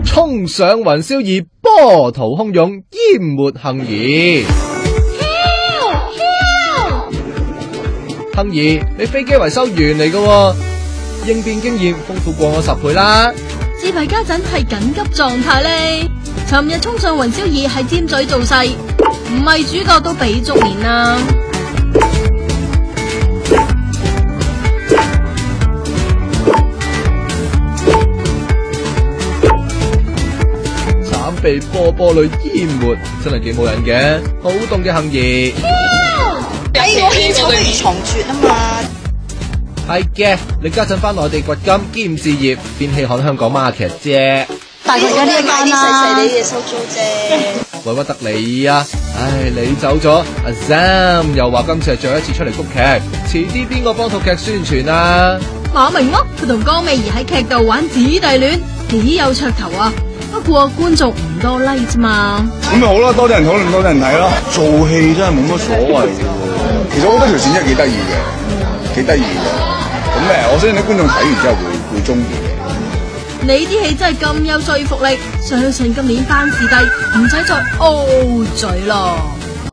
衝上雲霄兒，波濤洶湧，淹沒幸兒。幸兒，你飛機維修員嚟㗎，應變經驗豐富過我10倍啦。自閉家陣係緊急狀態咧，尋日衝上雲霄兒係尖嘴造勢，唔係主角都俾足面啦。慘被波波女淹沒，真係幾冇癮嘅，好凍嘅幸兒。我獻醜不如藏拙啊嘛。係嘅，你家陣翻內地掘金兼置業，邊稀罕香港 market 啫？大概而家呢一間啦，細細啲嘅收租啫。委屈得你啊！唉，你走咗，阿 Sam 又話今次係最後一次出嚟谷劇，遲啲邊個幫套劇宣傳啊？馬明咯，佢同江美儀喺劇度玩姊弟戀，幾有噱頭啊！不過觀眾唔多 like 啫嘛。咁咪好啦，多啲人討論，多啲人睇咯。做戲真係冇乜所謂嘅。其實我覺得條線真係幾得意嘅，幾得意嘅。咁我相信啲觀眾睇完之後會中意嘅。你啲戲真係咁有說服力，相信今年班視帝唔使再 O 嘴咯。